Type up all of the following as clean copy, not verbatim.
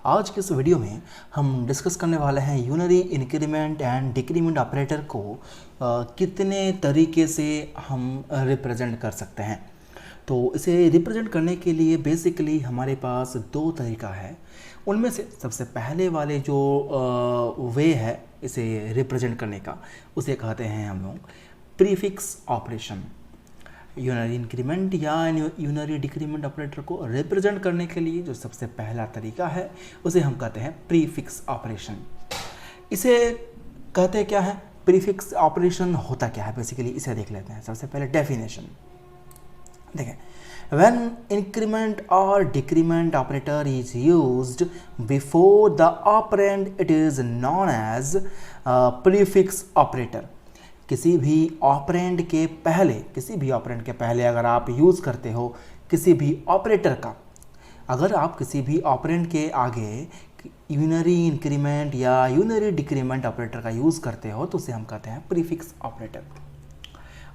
आज के इस वीडियो में हम डिस्कस करने वाले हैं unary increment and decrement operator को कितने तरीके से हम रिप्रेजेंट कर सकते हैं। तो इसे रिप्रेजेंट करने के लिए बेसिकली हमारे पास दो तरीका है। उनमें से सबसे पहले वाले जो वे है इसे रिप्रेजेंट करने का, उसे कहते हैं हम लोग प्रीफिक्स ऑपरेशन। यूनरी इंक्रीमेंट या यूनरी डिक्रीमेंट ऑपरेटर को रिप्रेजेंट करने के लिए जो सबसे पहला तरीका है उसे हम कहते हैं प्रीफिक्स ऑपरेशन। इसे कहते हैं क्या है, प्रीफिक्स ऑपरेशन होता क्या है बेसिकली, इसे देख लेते हैं। सबसे पहले डेफिनेशन देखें, when increment or decrement operator is used before the operand it is known as prefix operator। किसी भी ऑपरेंड के पहले अगर आप यूज़ करते हो किसी भी ऑपरेटर का, अगर आप किसी भी ऑपरेंड के आगे यूनरी इंक्रीमेंट या यूनरी डिक्रीमेंट ऑपरेटर का यूज़ करते हो तो उसे हम कहते हैं प्रीफिक्स ऑपरेटर।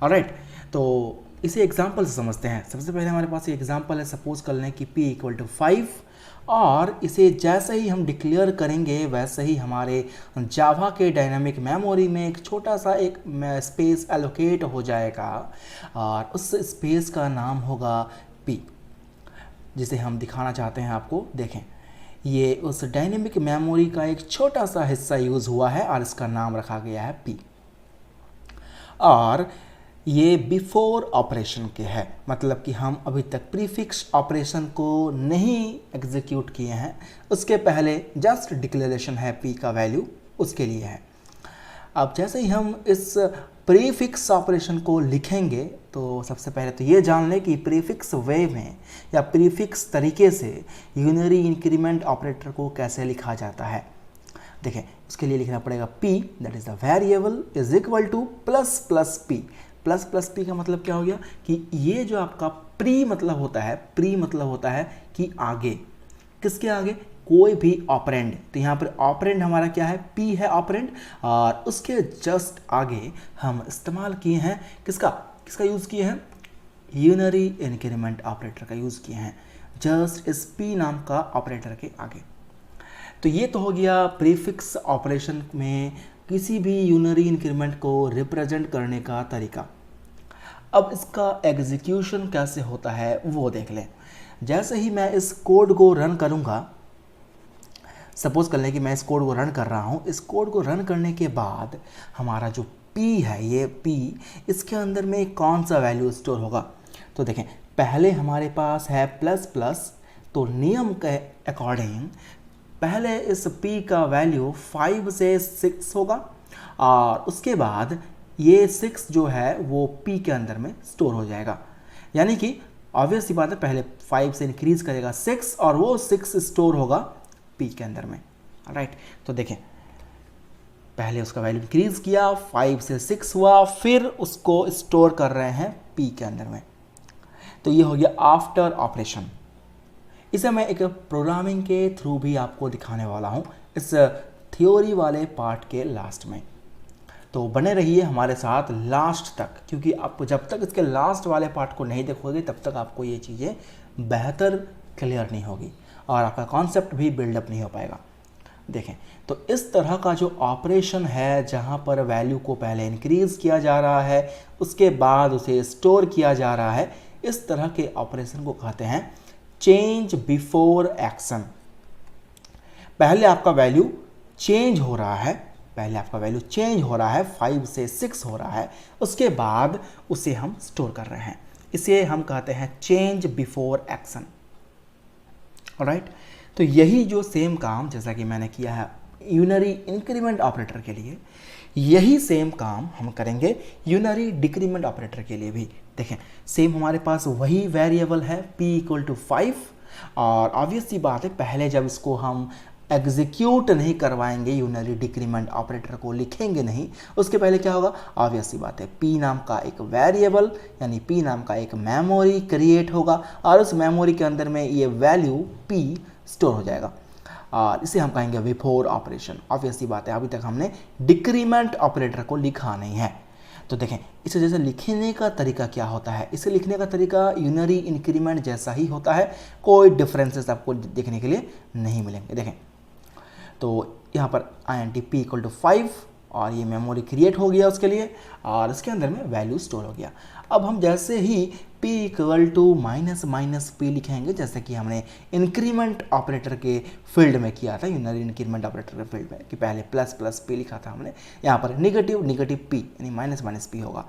ऑलराइट, तो इसे एग्जाम्पल से समझते हैं। सबसे पहले हमारे पास एक एग्जाम्पल है, सपोज कर लें कि p = 5 और इसे जैसे ही हम डिक्लेयर करेंगे वैसे ही हमारे जावा के डायनामिक मेमोरी में एक छोटा सा एक स्पेस एलोकेट हो जाएगा और उस स्पेस का नाम होगा p, जिसे हम दिखाना चाहते हैं आपको। देखें, ये उस डायनामिक मेमोरी का एक छोटा सा हिस्सा यूज़ हुआ है और इसका नाम रखा गया है p। और ये बिफोर ऑपरेशन के है, मतलब कि हम अभी तक प्रीफिक्स ऑपरेशन को नहीं एग्जीक्यूट किए हैं, उसके पहले जस्ट डिक्लेरेशन है p का वैल्यू उसके लिए है। अब जैसे ही हम इस प्रीफिक्स ऑपरेशन को लिखेंगे तो सबसे पहले तो ये जान लें कि प्रीफिक्स वे में या प्रीफिक्स तरीके से यूनरी इंक्रीमेंट ऑपरेटर को कैसे लिखा जाता है। देखें, उसके लिए लिखना पड़ेगा p that is the variable is equal two plus plus p। Plus plus P का मतलब क्या हो गया कि ये जो आपका प्री मतलब होता है कि आगे, किसके आगे, कोई भी ऑपरेंड। तो यहाँ पर ऑपरेंड हमारा क्या है, p है ऑपरेंड, और उसके जस्ट आगे हम इस्तेमाल किए हैं किसका यूज़ किए हैं, यूनरी इंक्रीमेंट ऑपरेटर का यूज़ किए हैं, जस्ट इस p नाम का ऑपरेटर के आगे। तो ये तो हो गया प्रीफिक्स ऑपरेशन में किसी भी यूनरी इंक्रीमेंट को रिप्रेजेंट करने का तरीका। अब इसका एग्जीक्यूशन कैसे होता है वो देख लें। जैसे ही मैं इस कोड को रन करूंगा, सपोज कर लें कि मैं इस कोड को रन कर रहा हूं, इस कोड को रन करने के बाद हमारा जो p है, ये p, इसके अंदर में कौन सा वैल्यू स्टोर होगा। तो देखें, पहले हमारे पास है प्लस प्लस, तो नियम के अकॉर्डिंग पहले इस p का वैल्यू 5 से 6 होगा और उसके बाद ये 6 जो है वो p के अंदर में स्टोर हो जाएगा। यानी कि ऑब्वियस सी बात है, पहले 5 से इंक्रीज करेगा 6 और वो 6 स्टोर होगा p के अंदर में। राइट, तो देखें, पहले उसका वैल्यू इंक्रीज किया, 5 से 6 हुआ, फिर उसको स्टोर कर रहे हैं p के अंदर में। तो ये हो गया आफ्टर ऑपरेशन। इसे मैं एक प्रोग्रामिंग के थ्रू भी आपको दिखाने वाला हूँ इस थ्योरी वाले पार्ट के लास्ट में। तो बने रहिए हमारे साथ लास्ट तक, क्योंकि आपको जब तक इसके लास्ट वाले पार्ट को नहीं देखोगे तब तक आपको ये चीज़ें बेहतर क्लियर नहीं होगी और आपका कॉन्सेप्ट भी बिल्डअप नहीं हो पाएगा। देखें, तो इस तरह का जो ऑपरेशन है जहाँ पर वैल्यू को पहले इंक्रीज़ किया जा रहा है उसके बाद उसे स्टोर किया जा रहा है, इस तरह के ऑपरेशन को कहते हैं चेंज बिफोर एक्शन। पहले आपका वैल्यू चेंज हो रहा है, 5 से 6 हो रहा है, उसके बाद उसे हम स्टोर कर रहे हैं, इसे हम कहते हैं चेंज बिफोर एक्शन। ऑलराइट, तो यही जो सेम काम जैसा कि मैंने किया है यूनरी इंक्रीमेंट ऑपरेटर के लिए, यही सेम काम हम करेंगे यूनरी डिक्रीमेंट ऑपरेटर के लिए भी। देखें, सेम हमारे पास वही वेरिएबल है p = 5 और ऑब्वियस सी बात है, पहले जब इसको हम एग्जीक्यूट नहीं करवाएंगे, यूनरी डिक्रीमेंट ऑपरेटर को लिखेंगे नहीं, उसके पहले क्या होगा, ऑब्वियस सी बात है, p नाम का एक वेरिएबल यानी p नाम का एक मेमोरी क्रिएट होगा और उस मेमोरी के अंदर में ये वैल्यू p स्टोर हो जाएगा और इसे हम कहेंगे बिफोर ऑपरेशन। ऑब्वियस सी बात है, अभी तक हमने डिक्रीमेंट ऑपरेटर को लिखा नहीं है। तो देखें इसे जैसे लिखने का तरीका क्या होता है, इसे लिखने का तरीका यूनरी इंक्रीमेंट जैसा ही होता है, कोई डिफरेंसेस आपको देखने के लिए नहीं मिलेंगे। देखें तो यहाँ पर INT p इक्वल टू 5 और ये मेमोरी क्रिएट हो गया उसके लिए और इसके अंदर में वैल्यू स्टोर हो गया। अब हम जैसे ही p equal to minus p लिखेंगे, जैसे कि हमने इंक्रीमेंट ऑपरेटर के फील्ड में किया था, यूनरी इंक्रीमेंट ऑपरेटर के फील्ड में कि पहले प्लस प्लस p लिखा था हमने, यहाँ पर निगेटिव p यानी माइनस p होगा।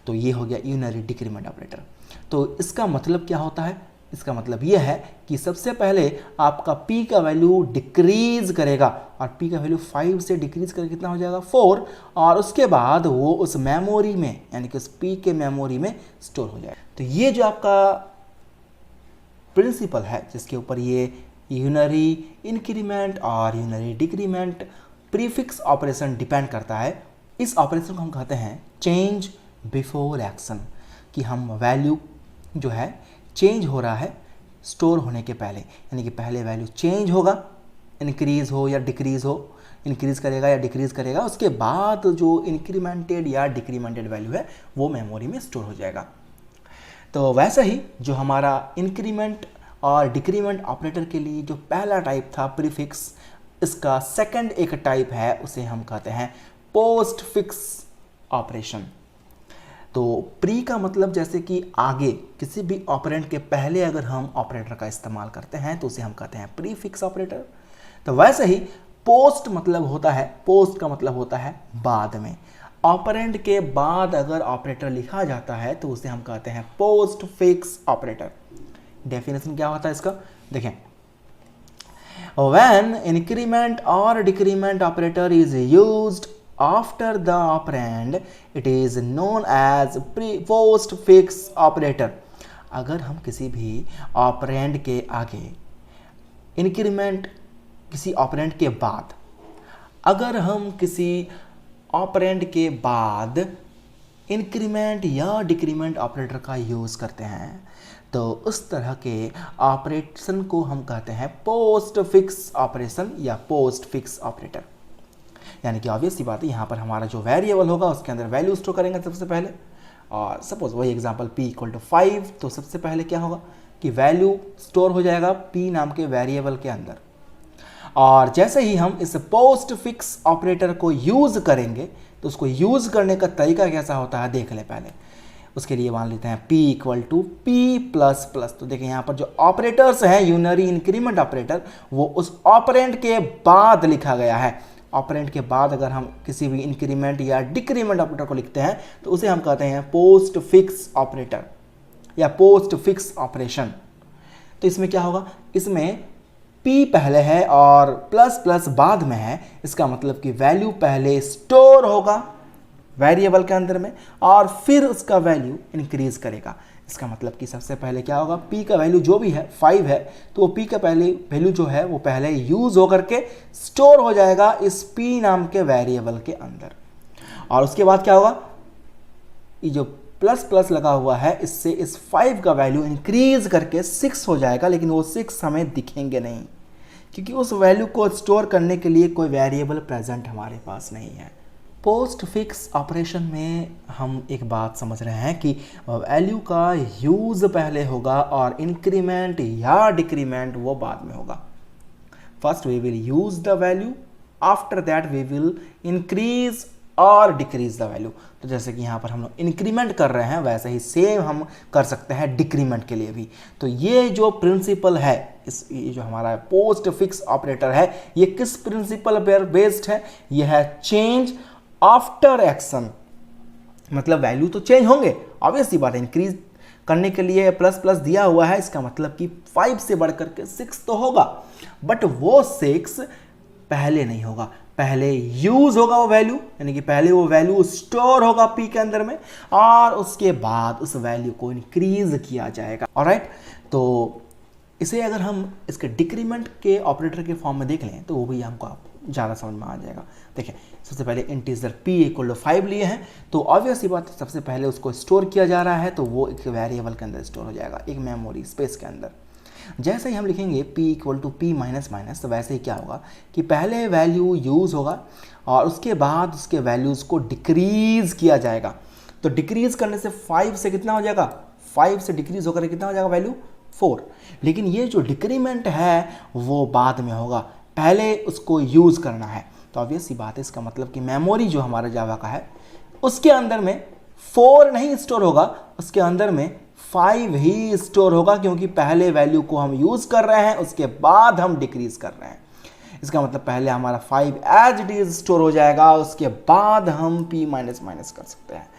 तो ये हो गया यूनरी डिक्रीमेंट ऑपरेटर। तो इसका मतलब क्या होता है, इसका मतलब यह है कि सबसे पहले आपका p का वैल्यू डिक्रीज करेगा और p का वैल्यू 5 से डिक्रीज करके कितना हो जाएगा 4, और उसके बाद वो उस मेमोरी में यानी कि उस p के मेमोरी में स्टोर हो जाएगा। तो ये जो आपका प्रिंसिपल है जिसके ऊपर ये यूनरी इंक्रीमेंट और unary decrement prefix operation depend करता है, इस ऑपरेशन को हम कहते हैं चेंज बिफोर एक्शन, कि हम वैल्यू जो है चेंज हो रहा है स्टोर होने के पहले, यानी कि पहले वैल्यू चेंज होगा, इंक्रीज हो या डिक्रीज हो, इंक्रीज करेगा या डिक्रीज करेगा, उसके बाद जो इंक्रीमेंटेड या डिक्रीमेंटेड वैल्यू है वो मेमोरी में स्टोर हो जाएगा। तो वैसा ही जो हमारा इंक्रीमेंट और डिक्रीमेंट ऑपरेटर के लिए जो पहला टाइप था प्रीफिक्स, इसका सेकंड एक टाइप है, उसे हम कहते हैं पोस्ट फिक्स ऑपरेशन। तो प्री का मतलब जैसे कि आगे किसी भी ऑपरेंड के पहले अगर हम ऑपरेटर का इस्तेमाल करते हैं तो उसे हम कहते हैं प्री फिक्स ऑपरेटर। तो वैसे ही पोस्ट मतलब होता है, पोस्ट का मतलब होता है बाद में, ऑपरेंड के बाद अगर ऑपरेटर लिखा जाता है तो उसे हम कहते हैं पोस्ट फिक्स ऑपरेटर। डेफिनेशन क्या होता है इसका, देखें, व्हेन इंक्रीमेंट और decrement operator is used after the operand it is known as postfix operator। अगर हम किसी भी ऑपरेंड के आगे इंक्रीमेंट, किसी ऑपरेंड के बाद, अगर हम किसी ऑपरेंड के बाद इंक्रीमेंट या डिक्रीमेंट ऑपरेटर का यूज़ करते हैं तो उस तरह के ऑपरेशन को हम कहते हैं पोस्ट फिक्स ऑपरेशन या पोस्ट फिक्स ऑपरेटर। यानी कि ऑब्वियस सी बात है, यहाँ पर हमारा जो वेरिएबल होगा उसके अंदर वैल्यू स्टोर करेंगे सबसे पहले, और सपोज वही एग्जांपल p इक्वल टू 5, तो सबसे पहले क्या होगा कि वैल्यू स्टोर हो जाएगा p नाम के वेरिएबल के अंदर। और जैसे ही हम इस पोस्ट फिक्स ऑपरेटर को यूज़ करेंगे तो उसको यूज़ करने का तरीका कैसा होता है देख ले पहले। उसके लिए मान लेते हैं p equal to p plus plus. तो देखिए यहाँ पर जो ऑपरेटर्स हैं यूनरी इंक्रीमेंट ऑपरेटर, वो उस ऑपरेंड के बाद लिखा गया है। ऑपरेंड के बाद अगर हम किसी भी इंक्रीमेंट या डिक्रीमेंट ऑपरेटर को लिखते हैं तो उसे हम कहते हैं पोस्ट फिक्स ऑपरेटर या पोस्ट फिक्स ऑपरेशन। तो इसमें क्या होगा, इसमें p पहले है और प्लस प्लस बाद में है, इसका मतलब कि वैल्यू पहले स्टोर होगा वेरिएबल के अंदर में और फिर उसका वैल्यू इंक्रीज करेगा। इसका मतलब कि सबसे पहले क्या होगा, p का वैल्यू जो भी है 5 है तो वो p का पहले वैल्यू जो है वो पहले यूज़ होकर के स्टोर हो जाएगा इस p नाम के वेरिएबल के अंदर। और उसके बाद क्या होगा, ये जो प्लस प्लस लगा हुआ है इससे इस 5 का वैल्यू इंक्रीज करके 6 हो जाएगा, लेकिन वो 6 हमें दिखेंगे नहीं क्योंकि उस वैल्यू को स्टोर करने के लिए कोई वेरिएबल प्रेजेंट हमारे पास नहीं है। पोस्ट फिक्स ऑपरेशन में हम एक बात समझ रहे हैं कि वैल्यू का यूज़ पहले होगा और इंक्रीमेंट या डिक्रीमेंट वो बाद में होगा। First we will use the value, after that we will increase और डिक्रीज द वैल्यू। तो जैसे कि यहाँ पर हम लोग इंक्रीमेंट कर रहे हैं वैसे ही सेम हम कर सकते हैं डिक्रीमेंट के लिए भी। तो ये जो प्रिंसिपल है, ये जो हमारा पोस्ट फिक्स ऑपरेटर है, ये किस प्रिंसिपल पर बेस्ड है, ये है चेंज आफ्टर एक्शन। मतलब वैल्यू तो चेंज होंगे, ऑब्वियस सी बात है, इंक्रीज करने के लिए प्लस प्लस दिया हुआ है, इसका मतलब कि 5 से बढ़ करके 6 तो होगा, बट वो 6 पहले नहीं होगा, पहले यूज होगा वो वैल्यू, यानी कि पहले वो वैल्यू स्टोर होगा p के अंदर में और उसके बाद उस वैल्यू को इंक्रीज किया जाएगा। ऑलराइट, तो इसे अगर हम इसके डिक्रीमेंट के ऑपरेटर के फॉर्म में देख लें तो वो भी हमको ज़्यादा समझ में आ जाएगा। देखिए सबसे पहले इंटीजर p इक्वल टू 5 लिए हैं तो ऑब्वियस ही बात है, सबसे पहले उसको स्टोर किया जा रहा है तो वो एक वेरिएबल के अंदर स्टोर हो जाएगा, एक मेमोरी स्पेस के अंदर। जैसे ही हम लिखेंगे p equal to p minus minus, तो वैसे ही क्या होगा कि पहले वैल्यू यूज़ होगा और उसके बाद उसके वैल्यूज़ को डिक्रीज़ किया जाएगा। तो डिक्रीज करने से 5 से कितना हो जाएगा, 5 से डिक्रीज होकर कितना हो जाएगा वैल्यू 4। लेकिन ये जो डिक्रीमेंट है वो बाद में होगा, पहले उसको यूज़ करना है। तो ऑब्वियस सी बात है, इसका मतलब कि मेमोरी जो हमारा जावा का है उसके अंदर में 4 नहीं स्टोर होगा, उसके अंदर में 5 ही स्टोर होगा, क्योंकि पहले वैल्यू को हम यूज़ कर रहे हैं, उसके बाद हम डिक्रीज कर रहे हैं। इसका मतलब पहले हमारा 5 एज इट इज स्टोर हो जाएगा, उसके बाद हम p माइनस माइनस कर सकते हैं।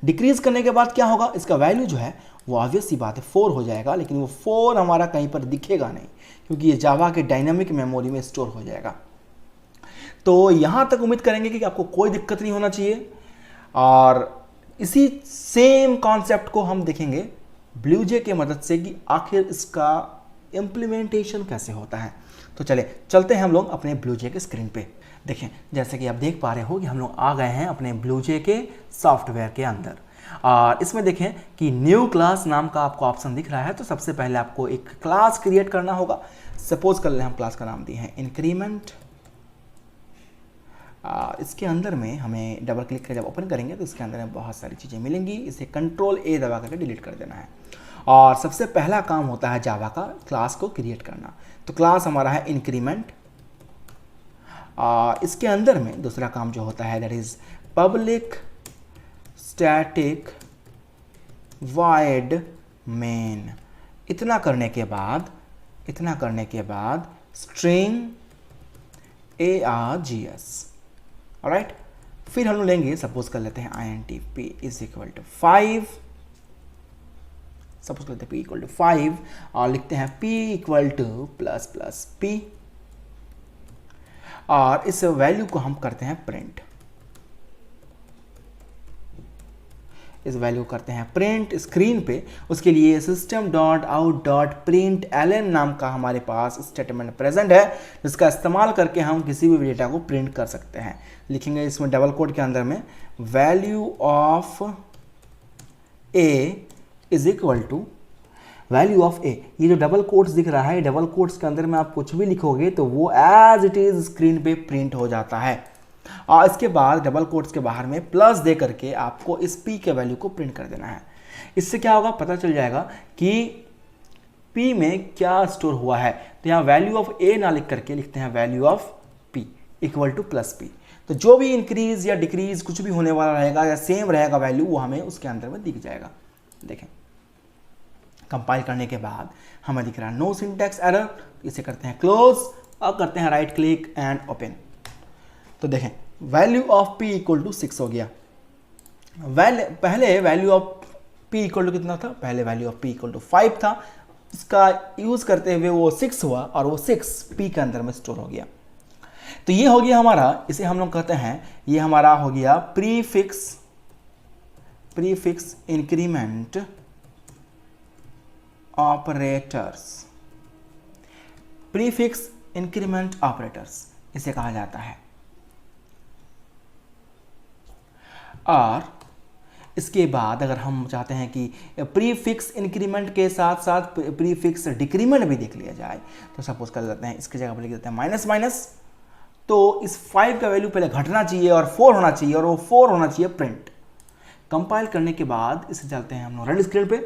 डिक्रीज करने के बाद क्या होगा, इसका वैल्यू जो है वो ऑब्वियस सी बात है 4 हो जाएगा, लेकिन वो 4 हमारा कहीं पर दिखेगा नहीं, क्योंकि ये जावा के डायनामिक मेमोरी में स्टोर हो जाएगा। तो यहाँ तक उम्मीद करेंगे कि आपको कोई दिक्कत नहीं होना चाहिए, और इसी सेम कॉन्सेप्ट को हम देखेंगे ब्लूजे की मदद से कि आखिर इसका इम्प्लीमेंटेशन कैसे होता है। तो चलते हैं हम लोग अपने ब्लूजे के स्क्रीन पे। देखें, जैसे कि आप देख पा रहे हो कि हम लोग आ गए हैं अपने ब्लूजे के सॉफ्टवेयर के अंदर, और इसमें देखें कि न्यू क्लास नाम का आपको ऑप्शन दिख रहा है। तो सबसे पहले आपको एक क्लास क्रिएट करना होगा। सपोज कर लें हम क्लास का नाम दिए हैं इंक्रीमेंट। इसके अंदर में हमें डबल क्लिक कर जब ओपन करेंगे तो इसके अंदर में बहुत सारी चीज़ें मिलेंगी। इसे कंट्रोल A दबा करके डिलीट कर देना है। और सबसे पहला काम होता है जावा का क्लास को क्रिएट करना। तो क्लास हमारा है इंक्रीमेंट। इसके अंदर में दूसरा काम जो होता है that is public static void main. इतना करने के बाद स्ट्रिंग args। ऑलराइट, फिर हम लोग लेंगे, सपोज कर लेते हैं intp is equal to 5। Suppose करते हैं p इक्वल टू 5 और लिखते हैं p equal two plus plus p, और इस वैल्यू को हम करते हैं प्रिंट। इस वैल्यू करते हैं प्रिंट स्क्रीन पे। उसके लिए system.out.println नाम का हमारे पास स्टेटमेंट प्रेजेंट है, जिसका इस्तेमाल करके हम किसी भी डेटा को प्रिंट कर सकते हैं। लिखेंगे इसमें डबल कोड के अंदर में value of a is equal to value of a। ये जो डबल कोट्स दिख रहा है, डबल कोट्स के अंदर में आप कुछ भी लिखोगे तो वो एज इट इज स्क्रीन पे प्रिंट हो जाता है। और इसके बाद डबल कोट्स के बाहर में प्लस दे करके आपको इस p के वैल्यू को प्रिंट कर देना है। इससे क्या होगा, पता चल जाएगा कि p में क्या स्टोर हुआ है। तो यहाँ वैल्यू ऑफ a ना लिख करके लिखते हैं value of p equal two plus p। तो जो भी इंक्रीज या डिक्रीज कुछ भी होने वाला रहेगा या सेम रहेगा वैल्यू, वो हमें उसके अंदर में दिख जाएगा। देखें, कंपाइल करने के बाद हमें दिख रहा है नो सिंटैक्स एरर। इसे करते हैं क्लोज और करते हैं राइट क्लिक एंड ओपन। तो देखें value of p equal to 6 हो गया। पहले value of p equal to कितना था, पहले value of p equal to 5 था। इसका यूज करते हुए वो 6 हुआ और वो 6 p के अंदर में स्टोर हो गया। तो ये हो गया हमारा, इसे हम लोग कहते हैं, ये हमारा हो गया prefix increment operators. Prefix increment operators इसे कहा जाता है। और इसके बाद अगर हम चाहते हैं कि प्रीफिक्स इंक्रीमेंट के साथ साथ प्रीफिक्स डिक्रीमेंट भी देख लिया जाए, तो सपोज कर लेते हैं इसकी जगह पर लिख देते हैं माइनस माइनस। तो इस 5 का वैल्यू पहले घटना चाहिए और 4 होना चाहिए, और वो 4 होना चाहिए प्रिंट। कंपाइल करने के बाद इसे चलते हैं हम लोग रन स्क्रीन पे।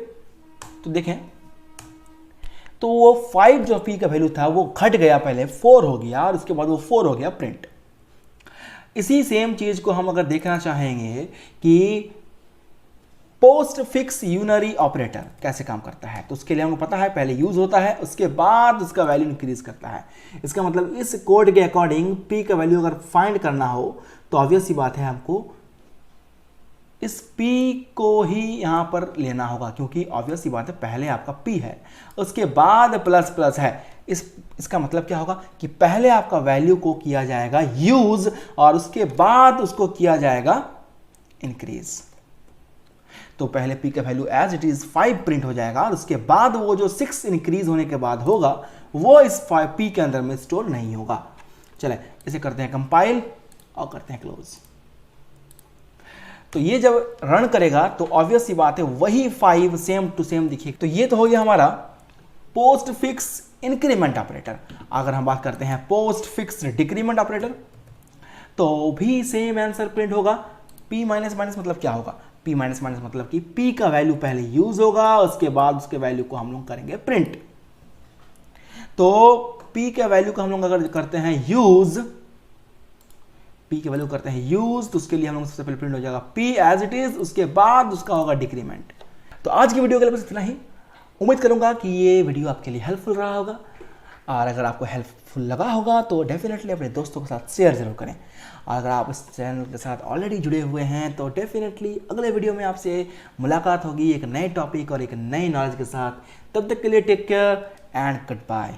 तो देखें, तो वो 5 जो p का वैल्यू था वो घट गया, पहले 4 हो गया और उसके बाद वो 4 हो गया प्रिंट। इसी सेम चीज को हम अगर देखना चाहेंगे कि पोस्ट फिक्स यूनरी ऑपरेटर कैसे काम करता है, तो उसके लिए हमको पता है पहले यूज होता है, उसके बाद उसका वैल्यू इंक्रीज करता है। इसका मतलब इस कोड के अकॉर्डिंग p का वैल्यू अगर फाइंड करना हो तो ऑब्वियस सी बात है हमको इस p को ही यहां पर लेना होगा, क्योंकि ऑब्वियस सी बात है पहले आपका p है, उसके बाद प्लस प्लस है। इसका मतलब क्या होगा कि पहले आपका वैल्यू को किया जाएगा यूज और उसके बाद उसको किया जाएगा इंक्रीज। तो पहले p का value as it is 5 print हो जाएगा और उसके बाद वो जो 6 इंक्रीज होने के बाद होगा वो इस p के अंदर में स्टोर नहीं होगा। चले इसे करते हैं कंपाइल और करते हैं क्लोज। तो ये जब रन करेगा तो ऑब्वियस सी बात है वही 5 सेम टू सेम दिखेगा। तो ये तो हो गया हमारा पोस्ट फिक्स इंक्रीमेंट ऑपरेटर। अगर हम बात करते हैं पोस्ट फिक्स डिक्रीमेंट ऑपरेटर, तो भी सेम आंसर प्रिंट होगा। p माइनस माइनस मतलब क्या होगा, P माइनस माइनस मतलब कि P का वैल्यू पहले यूज होगा, उसके बाद उसके वैल्यू को हम लोग करेंगे प्रिंट। तो P के वैल्यू को हम लोग अगर करते हैं यूज, P के वैल्यू करते हैं यूज, तो उसके लिए हम लोग सबसे पहले प्रिंट हो जाएगा P एज इट इज, उसके बाद उसका होगा डिक्रीमेंट। तो आज की वीडियो के लिए बस इतना ही। उम्मीद करूंगा कि ये वीडियो आपके लिए हेल्पफुल रहा होगा, और अगर आपको हेल्पफुल लगा होगा तो डेफिनेटली अपने दोस्तों के साथ शेयर जरूर करें। और अगर आप इस चैनल के साथ ऑलरेडी जुड़े हुए हैं तो डेफिनेटली अगले वीडियो में आपसे मुलाकात होगी एक नए टॉपिक और एक नई नॉलेज के साथ। तब तक के लिए take care and good bye.